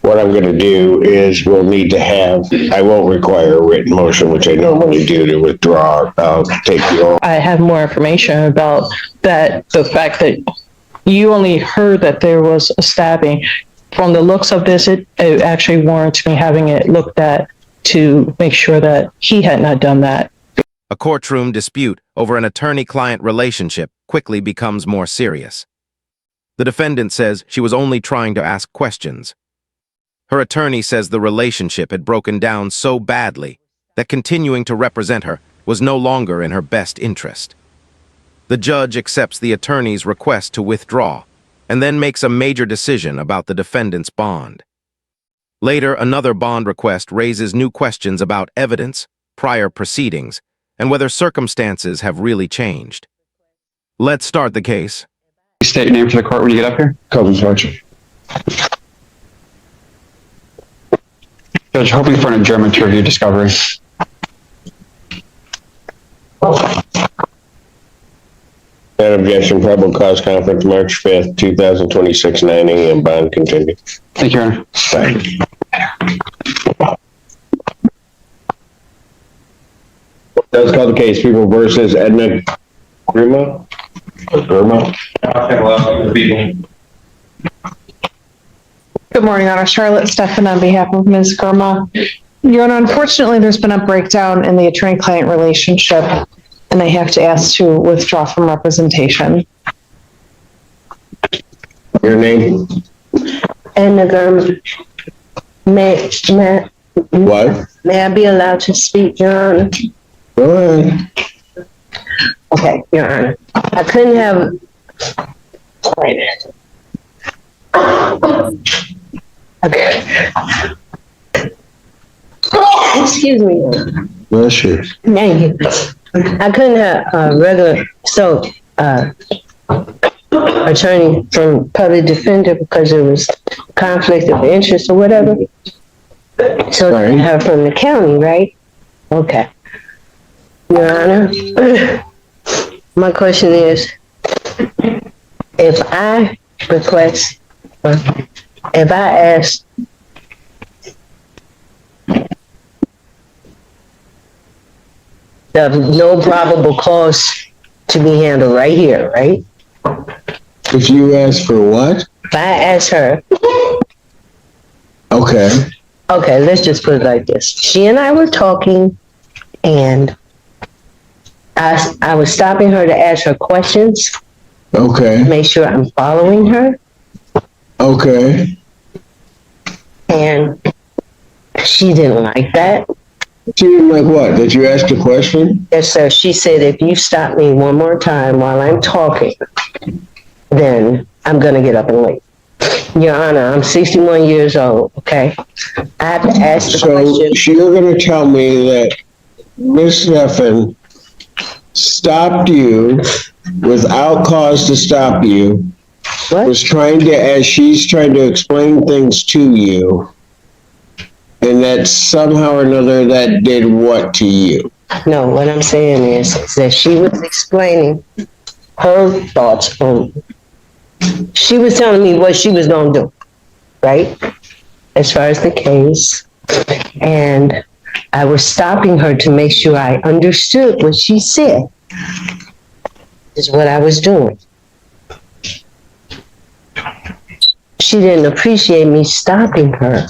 what I'm going to do is I won't require a written motion, which I normally do to withdraw. I'll take the oral. I have more information about that, the fact that you only heard that there was a stabbing. From the looks of this, it actually warrants me having it looked at to make sure that he had not done that. A courtroom dispute over an attorney-client relationship quickly becomes more serious. The defendant says she was only trying to ask questions. Her attorney says the relationship had broken down so badly that continuing to represent her was no longer in her best interest. The judge accepts the attorney's request to withdraw and then makes a major decision about the defendant's bond. Later, another bond request raises new questions about evidence, prior proceedings, and whether circumstances have really changed. Let's start the case. State your name for the court when you get up here. Judge, hoping for an adjournment to review discovery. Without objection, probable cause conference, March 5th, 2026, 9 a.m. Bond continued. Thank you, Your Honor. Thank you. Let's call the case People versus Edna Grima. Good morning, Honor. Charlotte Steffen on behalf of Ms. Girma. Your Honor, unfortunately, there's been a breakdown in the attorney-client relationship, and I have to ask to withdraw from representation. Your name? Edna Girma. What? May I be allowed to speak, Your Honor? Go ahead. Okay, Your Honor. I couldn't have... Okay. Excuse me. Bless you. Thank you. I couldn't have a regular attorney from public defender because there was conflict of interest or whatever. So I have from the county, right? Okay. Your Honor, my question is, if I request, if I ask the no probable cause to be handled right here, right? If you ask for what? If I ask her, Okay. okay, let's just put it like this. She and I were talking, and I was stopping her to ask her questions, Okay. make sure I'm following her, Okay. and she didn't like that. She didn't like what? Did you ask a question? Yes, sir. She said, if you stop me one more time while I'm talking, then I'm going to get up and leave. Your Honor, I'm 61 years old, okay? I have to ask the question. So you're going to tell me that Ms. Steffen stopped you without cause to stop you, What? was trying to, as she's trying to explain things to you, and that somehow or another that did what to you? No, what I'm saying is that she was explaining her thoughts on, she was telling me what she was going to do, right? As far as the case. And I was stopping her to make sure I understood what she said. Is what I was doing. She didn't appreciate me stopping her.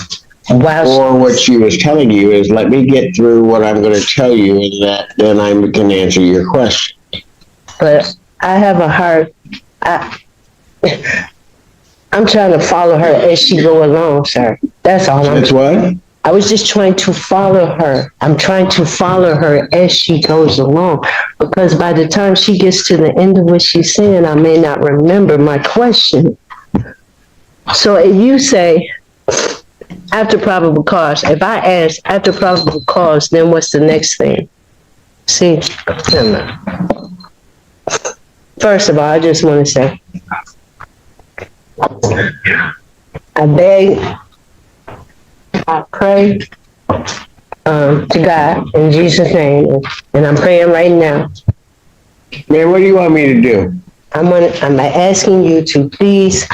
Or what she was telling you is, let me get through what I'm going to tell you, and that then I can answer your question. But I have a hard, I'm trying to follow her as she go along, sir. That's all. That's what? I was just trying to follow her. I'm trying to follow her as she goes along, because by the time she gets to the end of what she's saying, I may not remember my question. So if you say, after probable cause, if I ask after probable cause, then what's the next thing? See, first of all, I just want to say, I beg, I pray to God in Jesus' name, and I'm praying right now. Man, what do you want me to do? I'm asking you to please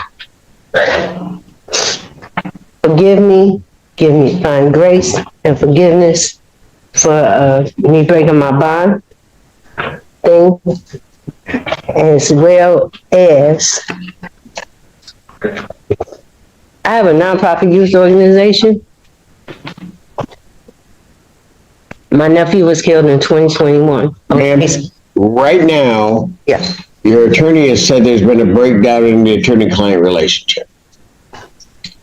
forgive me, find grace and forgiveness for me breaking my bond thing, as well as I have a nonprofit youth organization. My nephew was killed in 2021. Ma'am, right now, Yeah. your attorney has said there's been a breakdown in the attorney-client relationship.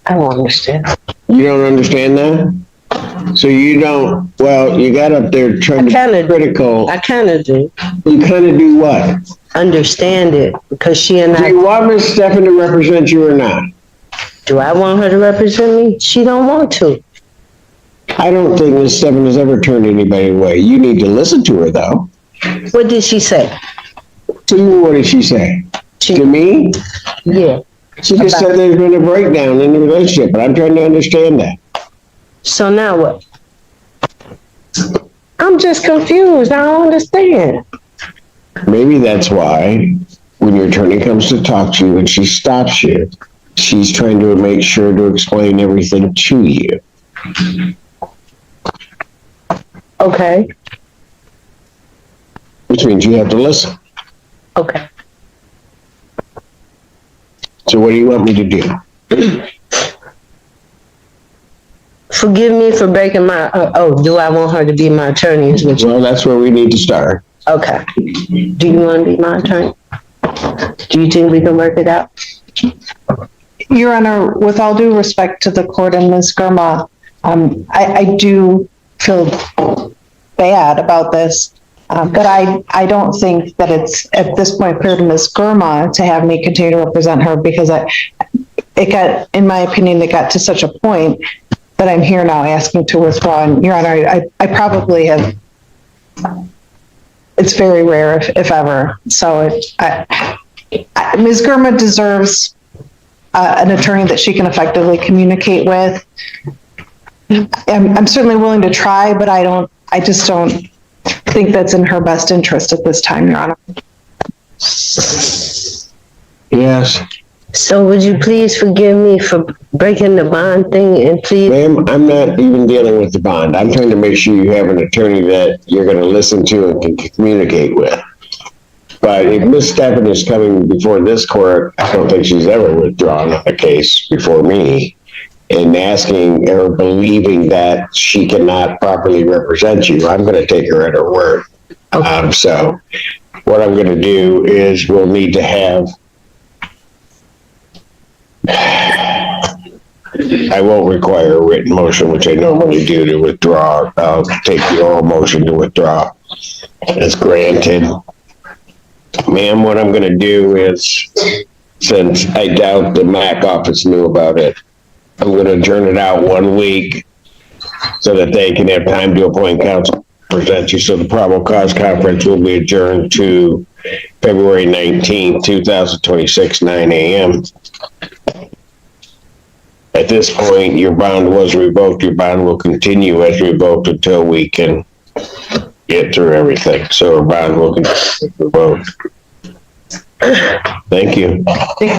I don't understand. You don't understand that? So you don't, well, you got up there trying to be critical. I kind of do You kind of do what? understand it because she and Do I. you want Ms. Stephan to represent you or not? Do I want her to represent me? She don't want to. I don't think Ms. Stephan has ever turned anybody away. You need to listen to her, though. What did she say? To you, what did she say? To me? Yeah. She just said there's been a breakdown in the relationship, but I'm trying to understand that. So now what? I'm just confused. I don't understand. Maybe that's why when your attorney comes to talk to you and she stops you, she's trying to make sure to explain everything to you. Okay. Which means you have to listen. Okay. So what do you want me to do? Forgive me for breaking my. Do I want her to be my attorney? Is what you? Well, that's where we need to start. Okay. Do you want to be my attorney? Do you think we can work it out? Your Honor, with all due respect to the court and Ms. Girma, I do feel bad about this, but I don't think that it's at this point clear to Ms. Girma to have me continue to represent her because it got, in my opinion, it got to such a point that I'm here now asking to withdraw. And Your Honor, I probably have, it's very rare if ever. So Ms. Girma deserves an attorney that she can effectively communicate with. I'm certainly willing to try, but I just don't think that's in her best interest at this time, Your Honor. Yes. So would you please forgive me for breaking the bond thing and please? Ma'am, I'm not even dealing with the bond. I'm trying to make sure you have an attorney that you're going to listen to and can communicate with. But if Ms. Stephan is coming before this court, I don't think she's ever withdrawn a case before me, and asking or believing that she cannot properly represent you, I'm going to take her at her word. So what I'm going to do is we'll need to have, I won't require a written motion, which I normally do to withdraw. I'll take the oral motion to withdraw as granted. Ma'am, what I'm going to do is, since I doubt the MAC office knew about it, I'm going to adjourn it out 1 week so that they can have time to appoint counsel to present you. So the probable cause conference will be adjourned to February 19th, 2026, 9 a.m. At this point, your bond was revoked. Your bond will continue as revoked until we can get through everything. So our bond will continue revoked. Thank you.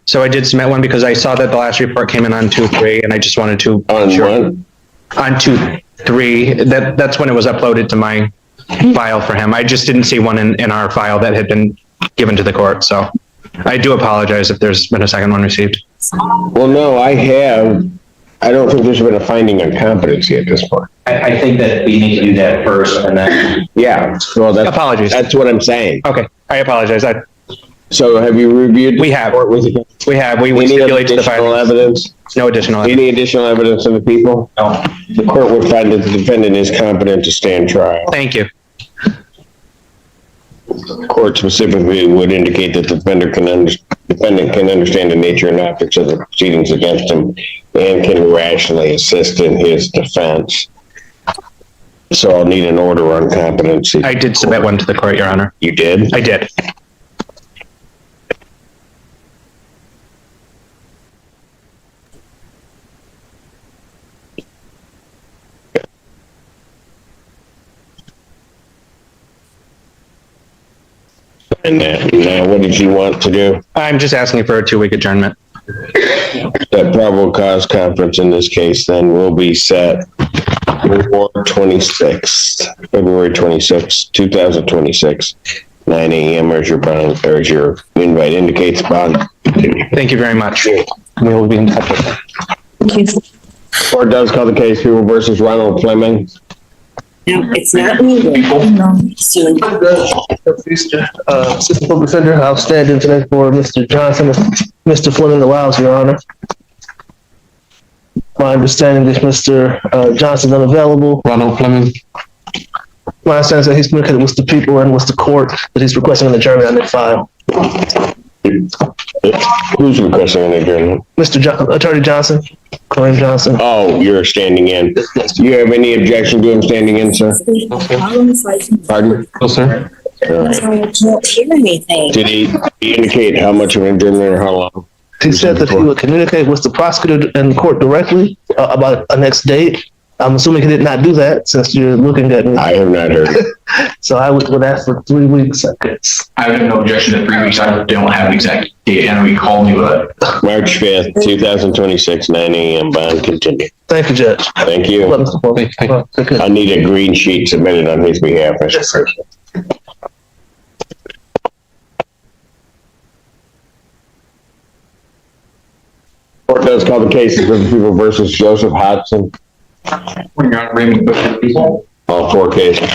So I did submit one because I saw that the last report came in on 2/3, and I just wanted to. On what? On 2/3, that's when it was uploaded to my file for him. I just didn't see one in our file that had been given to the court, so I do apologize if there's been a second one received. Well, no, I don't think there's been a finding on competency at this point. I think that we need to do that first and then. Yeah, well, Apologies. That's what I'm saying. Okay, I apologize. So have you reviewed? We have. We have. We Any stipulate to the additional findings. evidence? No additional evidence. Any additional evidence of the people? No. The court would find that the defendant is competent to stand trial. Thank you. The court specifically would indicate that the defendant can understand the nature and objects of the proceedings against him and can rationally assist in his defense. So I'll need an order on competency. I did submit one to the court, Your Honor. You did? I did. And now what did you want to do? I'm just asking for a 2-week adjournment. That probable cause conference in this case then will be set for February 26th, 2026, 9 a.m. as your bond, or as your invite indicates, bond. Thank you very much. We will be in touch with that. Court does call the case People versus Ronald Fleming. No, it's not me. Soon. Assistant Public Defender, I'll stand in today for Mr. Johnson. Mr. Fleming allows, Your Honor. My understanding is Mr. Johnson's unavailable. Ronald Fleming. My understanding is that he's communicated with the people and with the court that he's requesting an adjournment on their file. Who's requesting an adjournment? Attorney Johnson, Kareem Johnson. Oh, you're standing in. Do you have any objection to him standing in, sir? Pardon? No, sir. All right. I can't hear anything. Did he indicate how much of an adjournment or how long? He said that he would communicate with the prosecutor and the court directly about a next date. I'm assuming he did not do that since you're looking at me. I have not heard it. So I would ask for 3 weeks, I guess. I have no objection to 3 weeks. I don't have an exact date. Henry called me, but March 5th, 2026, 9 a.m. Bond continued. Thank you, Judge. Thank you. I need a green sheet submitted on his behalf, Mr. President. Court does call the cases of the People versus Joseph Hodgson. All 4 cases.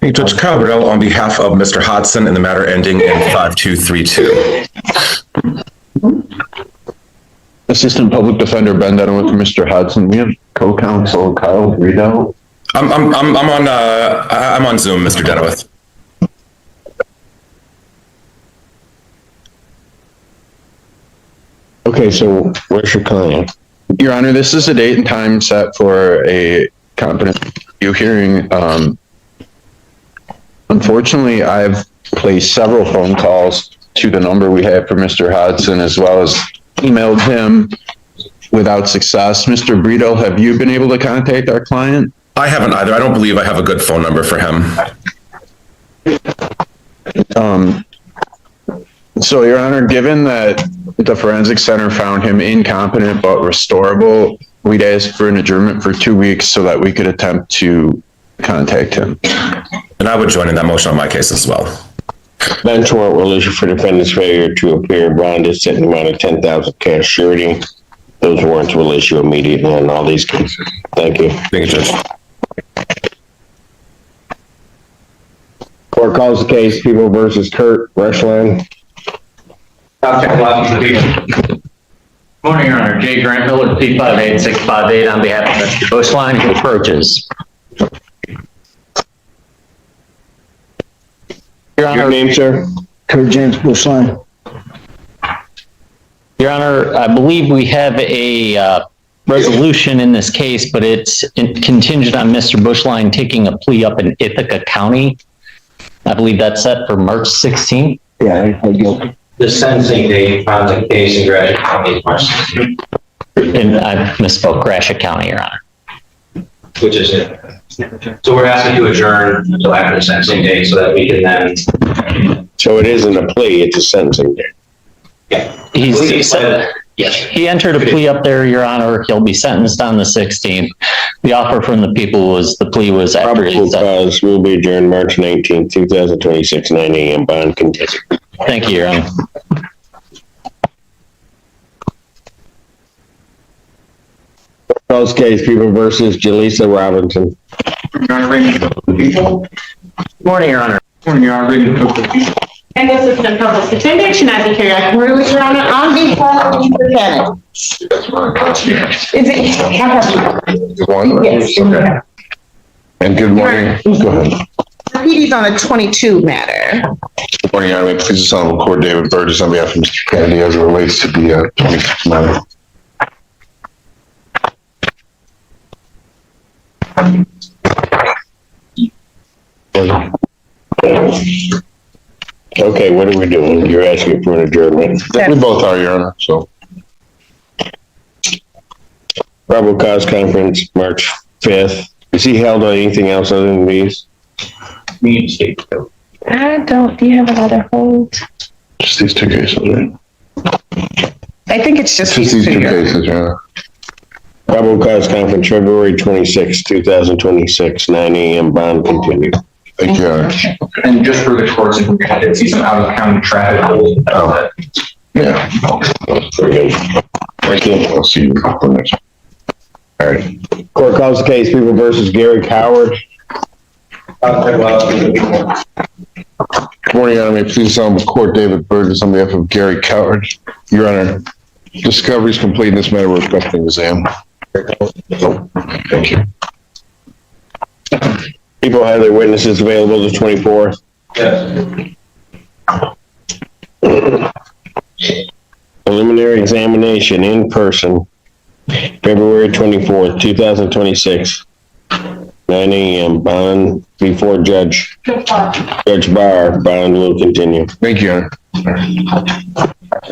Hey, Judge Cabral, on behalf of Mr. Hodgson in the matter ending in 5232. Assistant Public Defender Ben Dunn with Mr. Hodgson. We have co-counsel Kyle Riedel. I'm on Zoom, Mr. Denowith. Okay, so where's your client? Your Honor, this is a date and time set for a competent review hearing. Unfortunately, I've placed several phone calls to the number we have for Mr. Hodgson, as well as emailed him without success. Mr. Brito, have you been able to contact our client? I haven't either. I don't believe I have a good phone number for him. So, Your Honor, given that the Forensic Center found him incompetent but restorable, we'd ask for an adjournment for 2 weeks so that we could attempt to contact him. And I would join in that motion on my case as well. Bench warrant will issue for defendant's failure to appear. Bond is set in the amount of 10,000 cash surety. Those warrants will issue immediately on all these cases. Thank you. Thank you, Judge. Court calls the case People versus Kurt Rushland. morning, Your Honor. Jay Grant Miller, P58658 on behalf of Mr. Bushline, who approaches. Your name, sir? Kurt James Bushline. Your Honor, I believe we have a resolution in this case, but it's contingent on Mr. Bushline taking a plea up in Ithaca County. I believe that's set for March 16th. Yeah, I guilty. The sentencing date on the case in Gratiot County is March 16th. And I misspoke, Gratiot County, Your Honor. Which is it. So we're asking to adjourn until after the sentencing date so that we can then. So it isn't a plea, it's a sentencing date. Yeah. Yes, he entered a plea up there, Your Honor. He'll be sentenced on the 16th. The offer from the people was, the plea was after. Probable cause will be adjourned March 19th, 2026, 9 a.m. Bond continued. Thank you, Your Honor. Calls case People versus Jaleesa Robinson. Morning, Your Honor. Morning, Your Honor. And Assistant Public Defender, Shanazi Kiriak, with Your Honor, on behalf of the defendant. Is it? Yes. Okay. And good morning. Go ahead. The PD's on a 22 matter. Good morning, Your Honor. Please assemble Court David Burgess on behalf of Mr. Kennedy as it relates to the 26th matter. Okay, what are we doing? You're asking for an adjournment. We both are, Your Honor, so. Probable cause conference, March 5th. Is he held on anything else other than these? I don't, do you have another hold? Just these two cases, right? I think it's just Just these these two two here. cases, yeah. Probable cause conference, February 26, 2026, 9 a.m. Bond continued. Thank you, Your Honor. And just for the court's information, I did see some out-of-county traffic. Oh. Yeah. Thank you. I'll see you for next. All right. Court calls the case, People versus Gary Coward. Good morning, Your Honor. May it please the court, David Burgess on behalf of Gary Coward. Your Honor, discovery is complete in this matter. We're requesting exam. Thank you. People have their witnesses available the 24th. Preliminary examination in person, February 24th, 2026, 9 a.m. Bond before Judge Barr. Bond will continue. Thank you, Your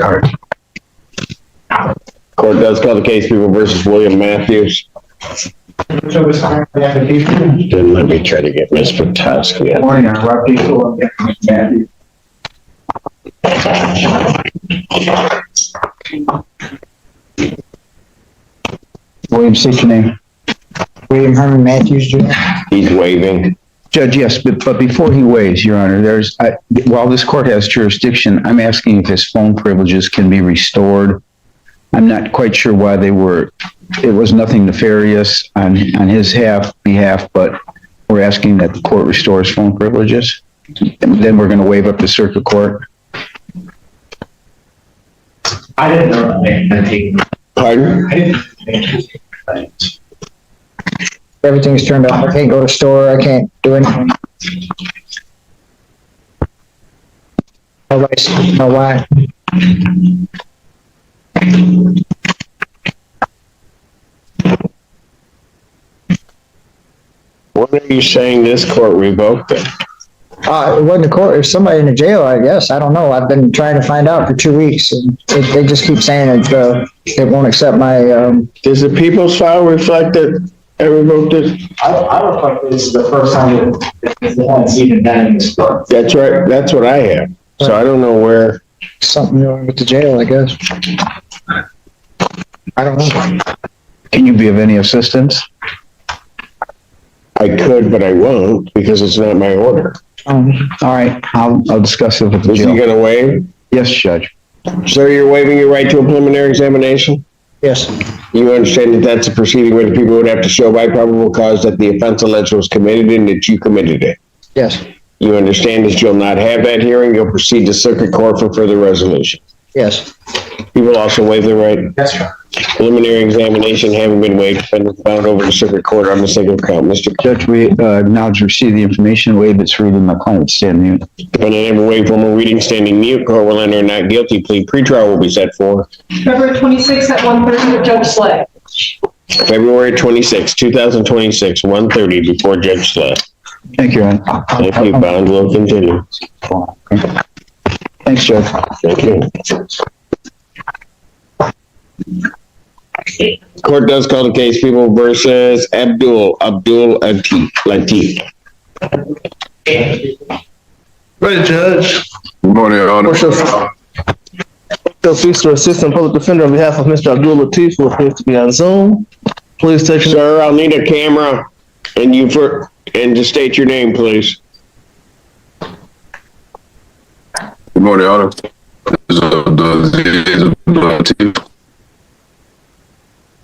Honor. Court does call the case, People versus William Matthews. Then let me try to get Ms. Petoskey. William, state your name. William Herman Matthews, Jr. He's waiving. Judge, yes, but before he waives, Your Honor, while this court has jurisdiction, I'm asking if his phone privileges can be restored. I'm not quite sure why it was nothing nefarious on his behalf, but we're asking that the court restores phone privileges. And then we're going to waive up the circuit court. I didn't know. Pardon? Everything's turned off. I can't go to store. I can't do anything. No, why? What are you saying this court revoked it? It wasn't a court. It was somebody in the jail, I guess. I don't know. I've been trying to find out for 2 weeks, and they just keep saying it won't accept my. Does the people's file reflect that I revoked it? I reflect this is the first time it's even been in this court. That's right. That's what I have. So I don't know where. Something wrong with the jail, I guess. I don't know. Can you be of any assistance? I could, but I won't because it's not my order. All right, I'll discuss it with the Is he jail. going to waive? Yes, Judge. Sir, you're waiving your right to a preliminary examination? Yes. You understand that that's a proceeding where the people would have to show by probable cause that the offense alleged was committed and that you committed it. Yes. You understand that you'll not have that hearing, you'll proceed to circuit court for further resolution. Yes. People also waive their right. Yes, sir. Preliminary examination having been waived, defendant bound over to circuit court on the single count. Mr. Judge, we acknowledge receive the information, waive its reading, my client would stand mute. Defendant ever waived formal reading, standing mute. Court will enter a not guilty plea. Pretrial will be set for February 26th at 1:30 with Judge Slay. February 26, 2026, 1:30 before Judge Slay. Thank you, Your Honor. Thank you. Bond will continue. Thanks, Judge. Thank you. Court does call the case, People versus Abdul Latif. Right, Judge. Good morning, Your Honor. Officer Assistant Public Defender on behalf of Mr. Abdul Latif, who appears to be on Zoom. Please take your... Sir, I'll need a camera and and just state your name, please. Good morning, Your Honor. This is the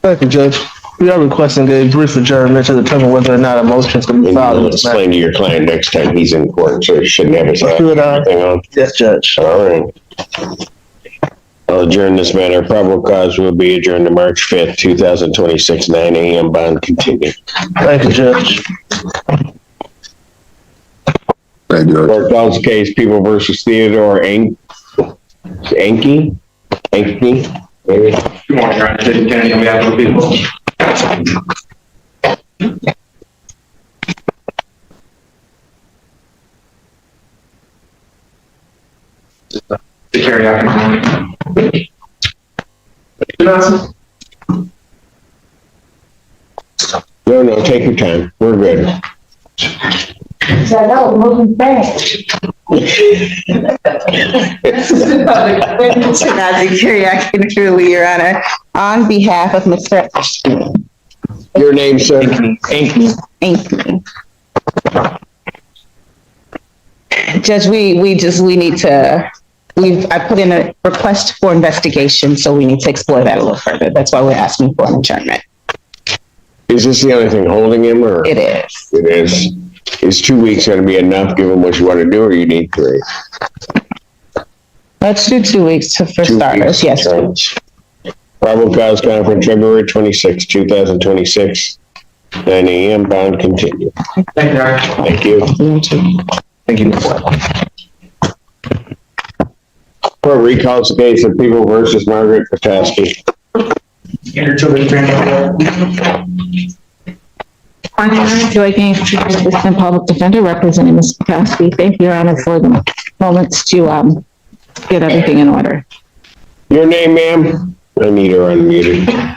Thank you, Judge. We are requesting a brief adjournment to determine whether or not a motion can be And filed. you'll explain to your client next time he's in court, so you shouldn't have his anything on. Yes, Judge. All right. I'll adjourn this matter. Probable cause will be adjourned to March 5th, 2026, 9 a.m. Bond continued. Thank you, Judge. Thank you. Court calls the case, People versus Theodore Anke. Maybe? Good morning, Your Honor. Jason Kennedy on behalf of the people. To carry out. No, take your time. We're good. So that was moving fast. Kiriakin truly, Your Honor, on behalf of Mr. Your name, sir? Ankney. Judge, we need to, I put in a request for investigation, so we need to explore that a little further. That's why we're asking for an adjournment. Is this the only thing holding him, or? It is. It is. Is 2 weeks gonna be enough, given what you want to do, or you need 3? Let's do 2 weeks for 2 starters, weeks. yes. Probable cause conference, February 26, 2026, 9 a.m. Bound continue. Thank you. Thank you. Court recalls the case of People versus Margaret Pataski. Joy Gaines, Assistant Public Defender, representing Ms. Petoskey. Thank you, Your Honor, for the moments to get everything in order. Your name, ma'am? I need her unmuted.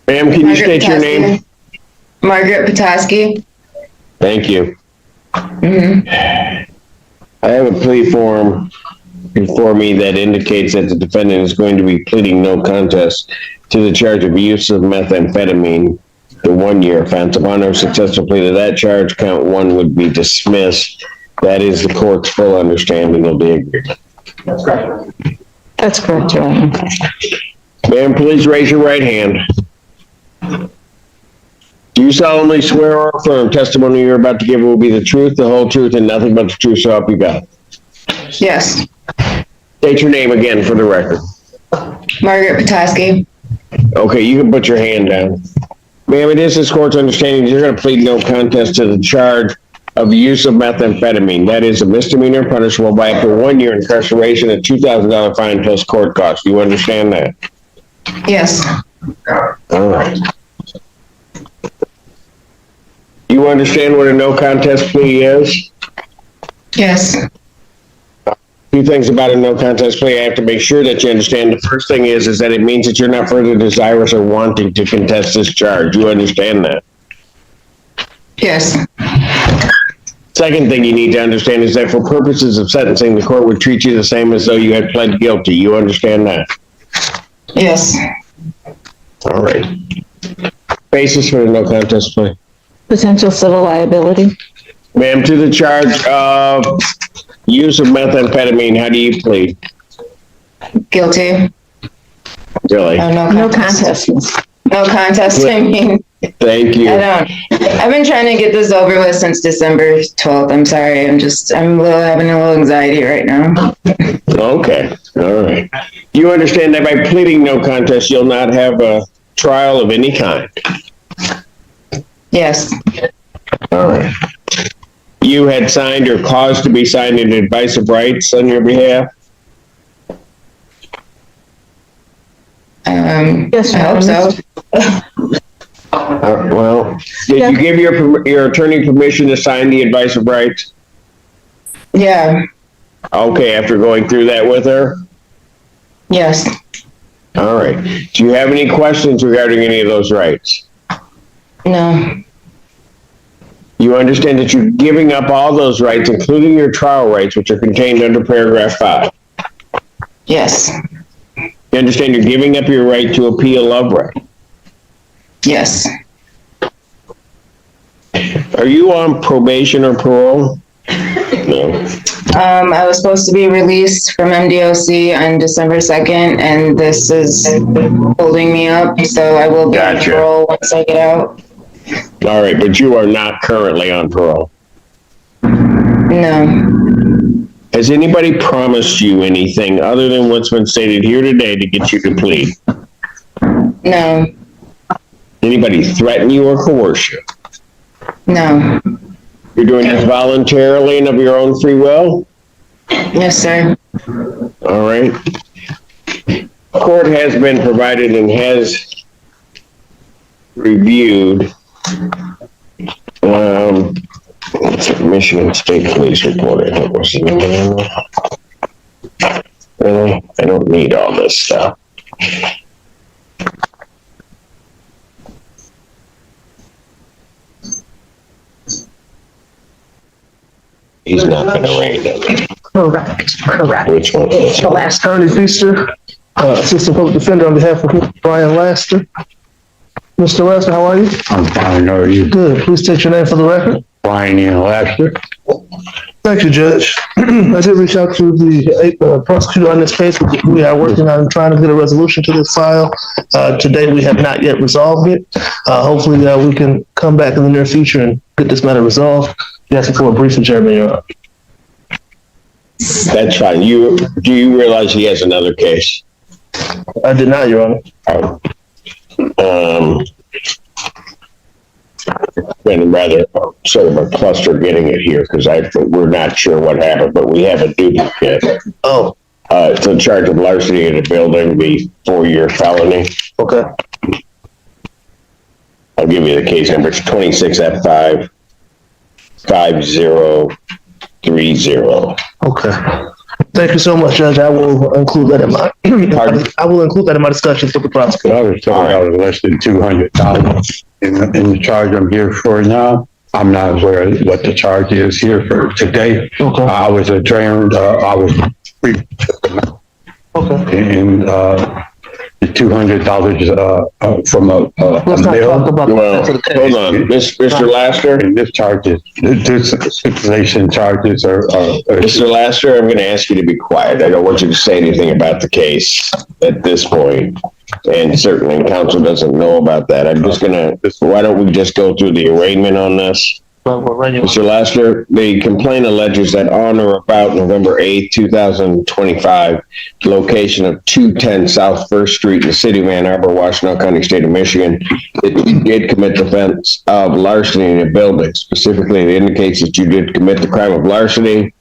Ma'am, can you state your name? Margaret Petoskey. Thank you. Mm-hmm. I have a plea form before me that indicates that the defendant is going to be pleading no contest to the charge of use of methamphetamine, the 1-year offense. Upon no successful plea to that charge, count 1 would be dismissed. That is the court's full understanding of the agreement. That's correct. That's correct, Your Honor. Ma'am, please raise your right hand. Do you solemnly swear or affirm testimony you're about to give will be the truth, the whole truth, and nothing but the truth, so help you God? Yes. State your name again for the record. Margaret Petoskey. Okay, you can put your hand down. Ma'am, it is this court's understanding you're going to plead no contest to the charge of use of methamphetamine. That is a misdemeanor punishable by up to 1 year incarceration and $2,000 fine plus court costs. Do you understand that? Yes. All right. You understand what a no contest plea is? Yes. Two things about a no contest plea I have to make sure that you understand. The first thing is that it means that you're not further desirous or wanting to contest this charge. You understand that? Yes. Second thing you need to understand is that for purposes of sentencing, the court would treat you the same as though you had pled guilty. You understand that? Yes. All right. Basis for the no contest plea? Potential civil liability. Ma'am, to the charge of use of methamphetamine, how do you plead? Guilty. Really? Oh, No contest. No contest, I mean. Thank you. I've been trying to get this over with since December 12th. I'm sorry. I'm having a little anxiety right now. Okay. All right. You understand that by pleading no contest, you'll not have a trial of any kind? Yes. All right. You had signed or caused to be signed an advice of rights on your behalf? Yes, I hope so. Well, did you give your attorney permission to sign the advice of rights? Yeah. Okay, after going through that with her? Yes. All right. Do you have any questions regarding any of those rights? No. You understand that you're giving up all those rights, including your trial rights, which are contained under paragraph 5? Yes. You understand you're giving up your right to appeal of right? Yes. Are you on probation or parole? No. I was supposed to be released from MDOC on December 2nd, and this is holding me up, so I will be on parole once I get out. All right, but you are not currently on parole? No. Has anybody promised you anything other than what's been stated here today to get you to plead? No. Anybody threaten you or coerce you? No. You're doing this voluntarily and of your own free will? Yes, sir. All right. Court has been provided and has reviewed, Michigan State Police report, I think was the number in there. Really? I don't need all this stuff. He's not gonna rain it. Correct. Which one? The last Attorney Feaster, Assistant Public Defender on behalf of Brian Laster. Mr. Laster, how are you? I'm fine, how are you? Good. Please state your name for the record. Brian Laster. Thank you, Judge. I did reach out to the prosecutor on this case. We are working on trying to get a resolution to this file. Today, we have not yet resolved it. Hopefully, we can come back in the near future and get this matter resolved. Asking for a brief adjournment, Your Honor. That's fine. Do you realize he has another case? I did not, Your Honor. Been rather sort of a cluster getting it here because we're not sure what happened, but we have a duplicate. Oh. It's a charge of larceny in a building, the 4-year felony. Okay. I'll give you the case number. It's 26F5 5030. Okay. Thank you so much, Judge. I will include that in my I will include that in my discussions with the prosecutor. I was told I was less than $200 in the charge I'm here for now. I'm not aware of what the charge is here for today. Okay. I was adjourned, I was free. Okay. And the $200 from Let's not bill. talk about Well, that. hold on, Mr. Laster. And this charges, this stipulation charges are Mr. Laster, I'm going to ask you to be quiet. I don't want you to say anything about the case at this point. And certainly counsel doesn't know about that. I'm just going to, why don't we just go through the arraignment on this? Mr. Laster, the complaint alleges that on or about November 8th, 2025, location of 210 South First Street in the city of Ann Arbor, Washtenaw County, state of Michigan, that you did commit the offense of larceny in a building. Specifically, it indicates that you did commit the crime of larceny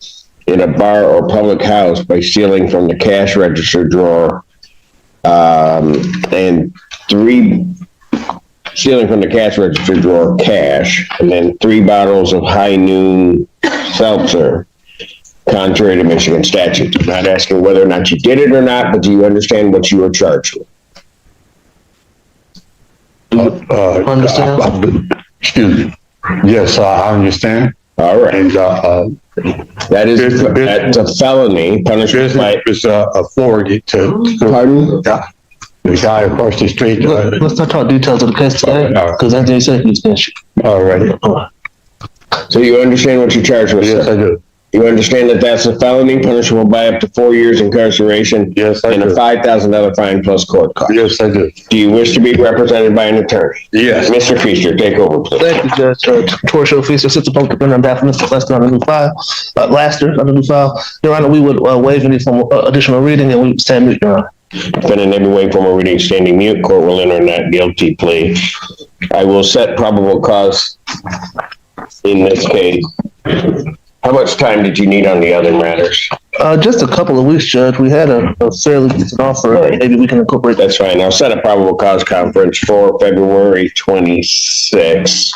in a bar or public house by stealing from the cash register drawer stealing from the cash register drawer cash, and then 3 bottles of High Noon seltzer, contrary to Michigan statute. I'm not asking whether or not you did it or not, but do you understand what you were charged with? Understand? Excuse me. Yes, I understand. All right. And that's a felony punishment by. It's authority to. Pardon? Yeah. The guy across the street. Let's not talk details of the case today, because that's the executive session. All right. So you understand what you're charged with? Yes, sir? I do. You understand that that's a felony punishable by up to 4 years incarceration? Yes, I and do. a $5,000 fine plus court costs? Yes, I do. Do you wish to be represented by an attorney? Yes. Mr. Feaster, take over, please. Thank you, Judge. Torcio Feaster, Assistant Public Defender on behalf of Mr. Lester on the new file. Laster on the new file. Your Honor, we would waive any form of additional reading and we would stand mute, Your Honor. Defendant, every way form of reading standing mute. Court will enter not guilty plea. I will set probable cause in this case. How much time did you need on the other matters? Just a couple of weeks, Judge. We had a fairly decent offer. Maybe we can incorporate. That's fine. I'll set a probable cause conference for February 26,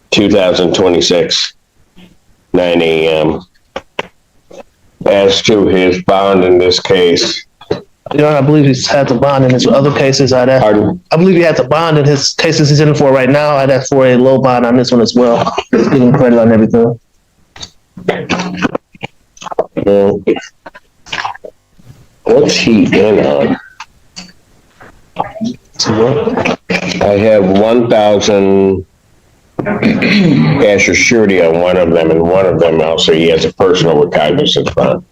2026, 9 a.m. As to his bond in this case. Your Honor, I believe he's had the bond in his other cases. Pardon? I believe he has a bond in his cases he's in for right now. I'd ask for a low bond on this one as well. He's getting credit on everything. Well, what's he in on? I have 1,000 cash or surety on one of them, and one of them also he has a personal recognizance bond.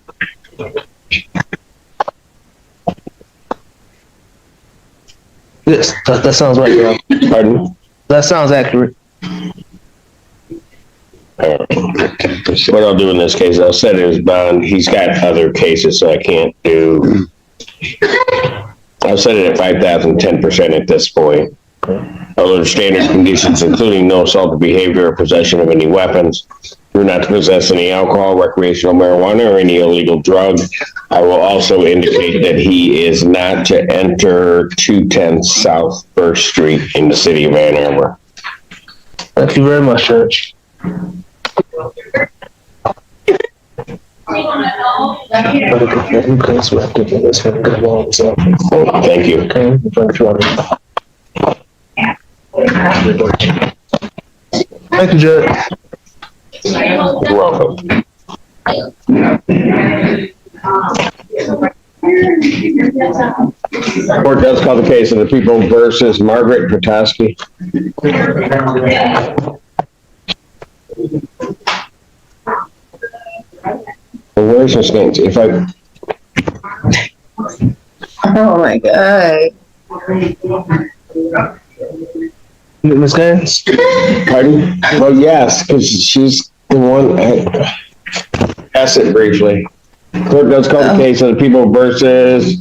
Yes, that sounds right, Your Honor. Pardon? That sounds accurate. What I'll do in this case, I'll set his bond. He's got other cases, so I can't do. I'll set it at 5,000, 10% at this point. Other standard conditions, including no assaultive behavior or possession of any weapons. You're not to possess any alcohol, recreational marijuana, or any illegal drug. I will also indicate that he is not to enter 210 South First Street in the city of Ann Arbor. Thank you very much, Judge. Thank you. Thank you, Judge. You're welcome. Court does call the case of the people versus Margaret Petoskey. Where's this name? If I. Oh, my God. Ms. Gaines? Pardon? Well, yes, because she's the one. Pass it briefly. Court does call the case of the people versus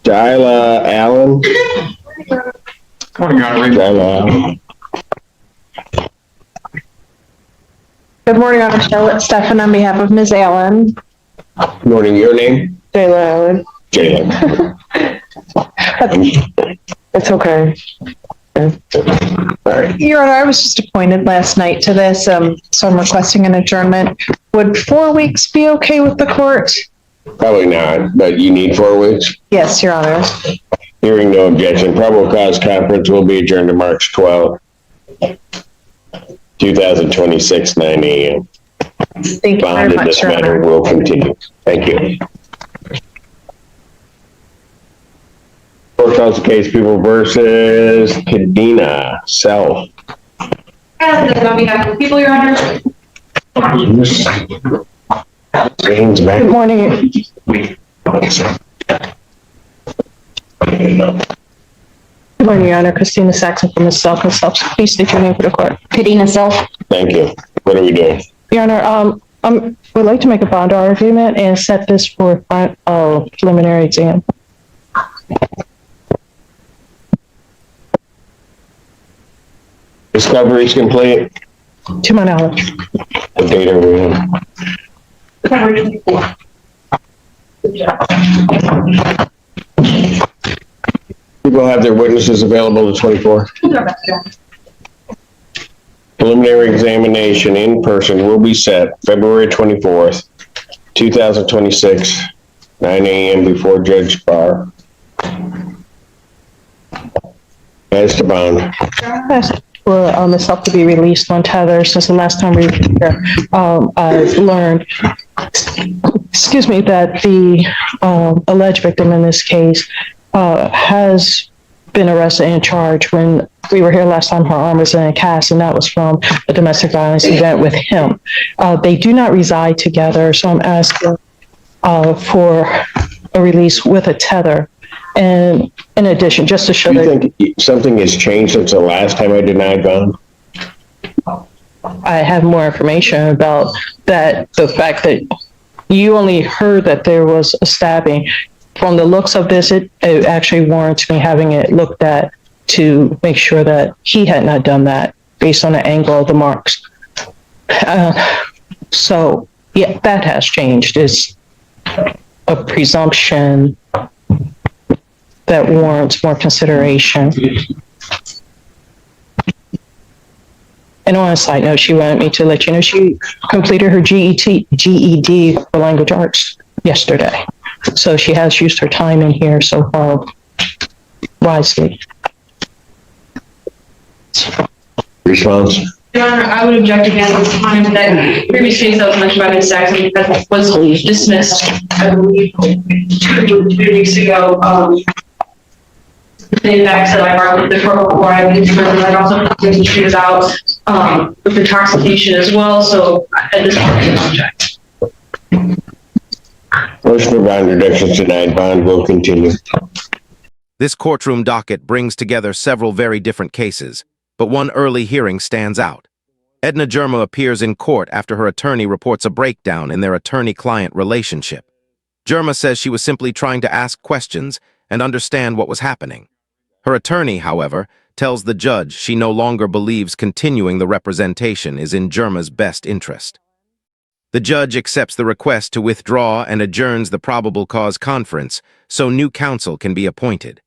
Jayla Allen. Good morning, Honor. Charlotte Stefan on behalf of Ms. Allen. Good morning. Your name? Jayla Allen. Jayla. It's okay. Your Honor, I was just appointed last night to this, so I'm requesting an adjournment. Would 4 weeks be okay with the court? Probably not, but you need 4 weeks. Yes, Your Honor. Hearing no objection, probable cause conference will be adjourned to March 12th, 2026, 9 a.m. Thank you Bond very in much, this Your matter Honor. will continue. Thank you. Court calls the case people versus Kadena Self. On behalf of the people, Your Honor. James back. Good morning. Good morning, Your Honor. Christina Saxon from the Self and Self. Please state your name for the court. Kadena Self. Thank you. What are we doing? Your Honor, would like to make a bond argument and set this for preliminary exam. Discovery is complete. To my knowledge. The data we have. People have their witnesses available the 24th. Preliminary examination in person will be set February 24th, 2026, 9 a.m. before Judge Barr. As to bond. For myself to be released on tether. Since the last time we were here, I've learned, excuse me, that the alleged victim in this case has been arrested and charged. When we were here last time, her arm was in a cast, and that was from a domestic violence event with him. They do not reside together, so I'm asking for a release with a tether. And in addition, just to show Do that. you think something has changed since the last time I denied bond? I have more information about that, the fact that you only heard that there was a stabbing. From the looks of this, it actually warrants me having it looked at to make sure that he had not done that based on the angle of the marks. So, yeah, that has changed. It's a presumption that warrants more consideration. And on a side note, she wanted me to let you know she completed her GED for language arts yesterday. So she has used her time in here so far wisely. Response? Your Honor, I would object again at this time that previous case that was mentioned by Ms. Saxon that was dismissed, I believe, 2 weeks ago. In fact, that I brought the court before I went to prison. I also think that she was out with intoxication as well. So at this point, I object. Motion for bond reduction is denied. Bond will continue. This courtroom docket brings together several very different cases, but one early hearing stands out. Edna Germa appears in court after her attorney reports a breakdown in their attorney-client relationship. Germa says she was simply trying to ask questions and understand what was happening. Her attorney, however, tells the judge she no longer believes continuing the representation is in Germa's best interest. The judge accepts the request to withdraw and adjourns the probable cause conference so new counsel can be appointed.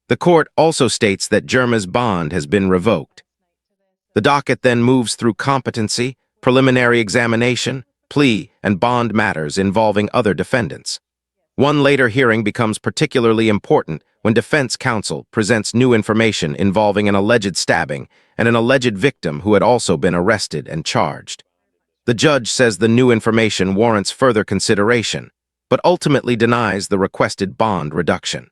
The court also states that Germa's bond has been revoked. The docket then moves through competency, preliminary examination, plea, and bond matters involving other defendants. One later hearing becomes particularly important when defense counsel presents new information involving an alleged stabbing and an alleged victim who had also been arrested and charged. The judge says the new information warrants further consideration, but ultimately denies the requested bond reduction.